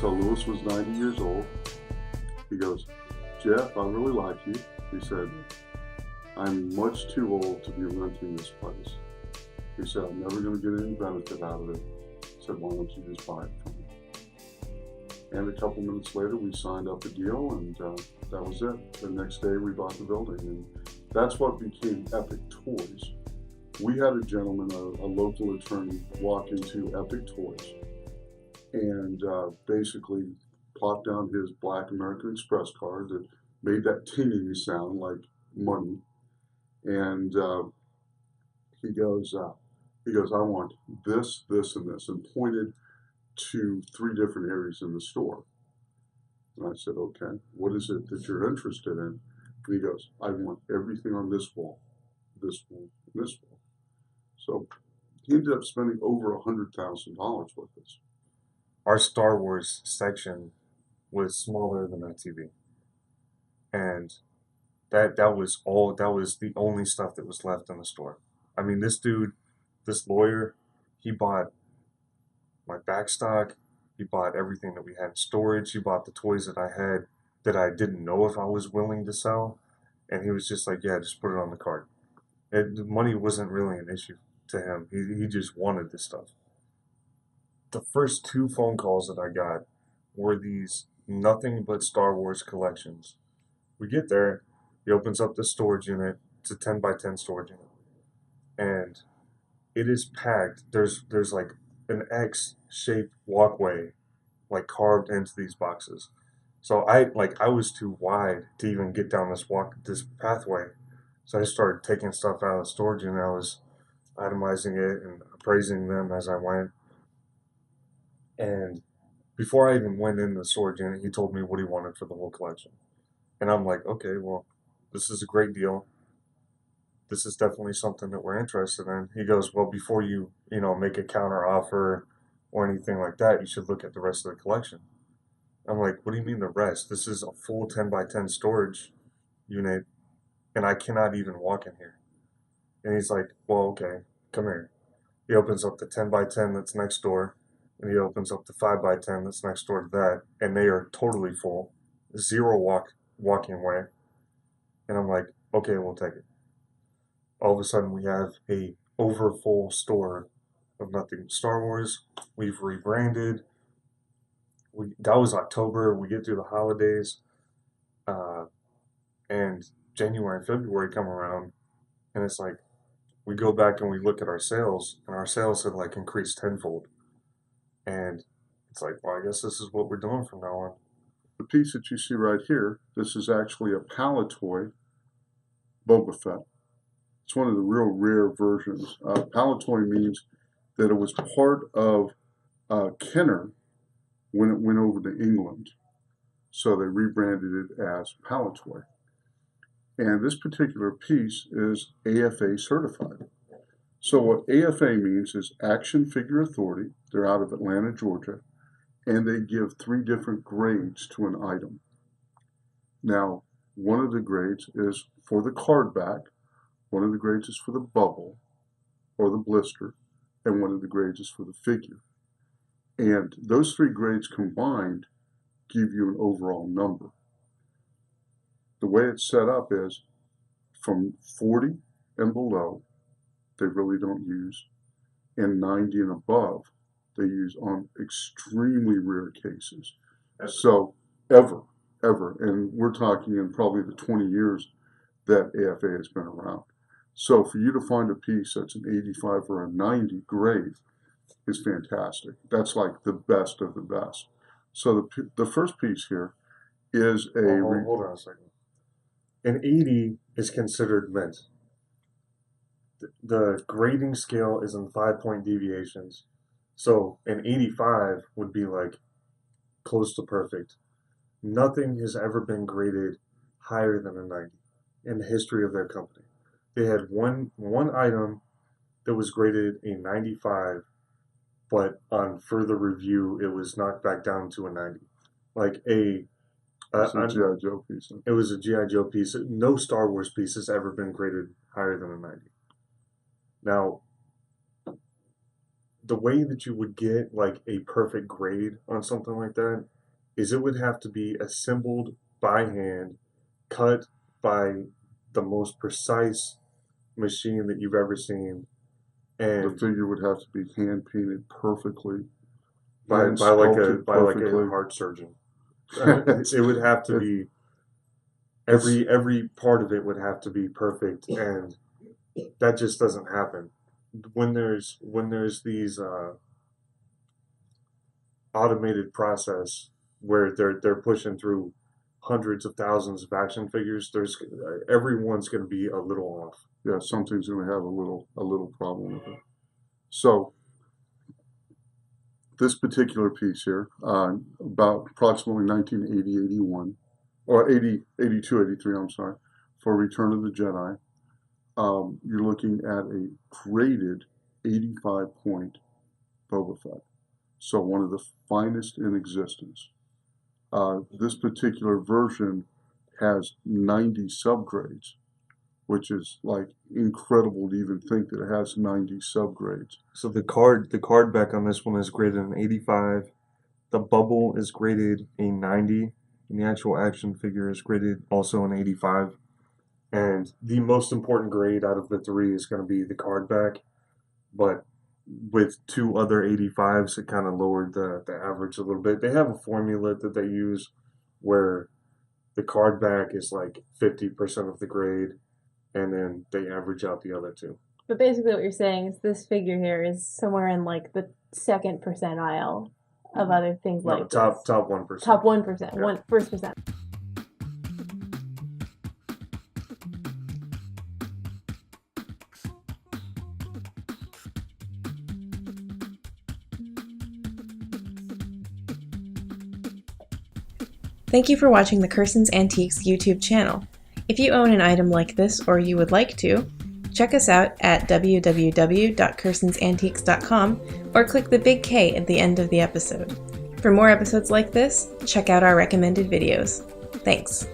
So Lewis was 90 years old. He goes, Jeff, I really like you. He said, I'm much too old to be renting this place. He said, I'm never going to get any benefit out of it. I said, why don't you just buy it from me? And a couple minutes later, we signed up a deal, and that was it. The next day, we bought the building, and that's what became Epic Toys. We had a gentleman, a local attorney, walk into Epic Toys and basically plopped down his black American Express card that made that tinging sound like money. And he goes, I want this, this, and this, and pointed to 3 different areas in the store. And I said, okay, what is it that you're interested in? And he goes, I want everything on this wall, this wall, and this wall. So he ended up spending over $100,000 with us. Our Star Wars section was smaller than that TV. And that was the only stuff that was left in the store. I mean, this lawyer, he bought my backstock, he bought everything that we had in storage, he bought the toys that I had that I didn't know if I was willing to sell, and he was just like, yeah, just put it on the card. The money wasn't really an issue to him. He just wanted this stuff. The first 2 phone calls that I got were these nothing but Star Wars collections. We get there, he opens up the storage unit. It's a 10 by 10 storage unit. And it is packed. There's like an X-shaped walkway like carved into these boxes. So I was too wide to even get down this pathway. So I started taking stuff out of the storage unit. I was itemizing it and appraising them as I went. And before I even went in the storage unit, he told me what he wanted for the whole collection. And I'm like, okay, well, this is a great deal. This is definitely something that we're interested in. He goes, well, before you make a counter offer or anything like that, you should look at the rest of the collection. I'm like, what do you mean the rest? This is a full 10 by 10 storage unit, and I cannot even walk in here. And he's like, well, okay, come here. He opens up the 10 by 10 that's next door, and he opens up the 5 by 10 that's next door to that, and they are totally full. 0 walking way. And I'm like, okay, we'll take it. All of a sudden, we have a overfull store of nothing but Star Wars. We've rebranded. That was October. We get through the holidays, and January and February come around, and it's like we go back and we look at our sales, and our sales had like increased tenfold. And it's like, well, I guess this is what we're doing from now on. The piece that you see right here, this is actually a Palatoy Boba Fett. It's one of the real rare versions. Palatoy means that it was part of Kenner when it went over to England. So they rebranded it as Palatoy. And this particular piece is AFA certified. So what AFA means is Action Figure Authority. They're out of Atlanta, Georgia. And they give 3 different grades to an item. Now, one of the grades is for the card back, one of the grades is for the bubble or the blister, and one of the grades is for the figure. And those 3 grades combined give you an overall number. The way it's set up is from 40 and below, they really don't use, and 90 and above, they use on extremely rare cases. So ever, and we're talking in probably the 20 years that AFA has been around. So for you to find a piece that's an 85 or a 90 grade is fantastic. That's like the best of the best. So the first piece here is a... Hold on a second. An 80 is considered mint. The grading scale is in 5-point deviations. So an 85 would be like close to perfect. Nothing has ever been graded higher than a 90 in the history of their company. They had one item that was graded a 95, but on further review, it was knocked back down to a 90. Like it's a G.I. Joe piece. It was a G.I. Joe piece. No Star Wars piece has ever been graded higher than a 90. Now, the way that you would get like a perfect grade on something like that is it would have to be assembled by hand, cut by the most precise machine that you've ever seen, The and figure would have to be hand painted perfectly, by hand by like a sculpted by like a perfectly. heart surgeon. It would have to be every part of it would have to be perfect, and that just doesn't happen. When there's these automated process where they're pushing through hundreds of thousands of action figures, there's everyone's going to be a little off. Yeah, something's going to have a little problem with it. So this particular piece here, about approximately 1980, 81, or 80, 82, 83, I'm sorry, for Return of the Jedi, you're looking at a graded 85-point Boba Fett. So one of the finest in existence. This particular version has 90 subgrades, which is like incredible to even think that it has 90 subgrades. So the card back on this one is graded an 85. The bubble is graded a 90, and the actual action figure is graded also an 85. And the most important grade out of the three is going to be the card back, but with two other 85s, it kind of lowered the average a little bit. They have a formula that they use where the card back is like 50% of the grade, and then they average out the other two. But basically what you're saying is this figure here is somewhere in like the second percentile of other things No, like top this. top 1%. Top 1%, Yeah. first percent. Thank you for watching the Curson's Antiques YouTube channel. If you own an item like this or you would like to, check us out at www.cursonsantiques.com or click the big K at the end of the episode. For more episodes like this, check out our recommended videos. Thanks.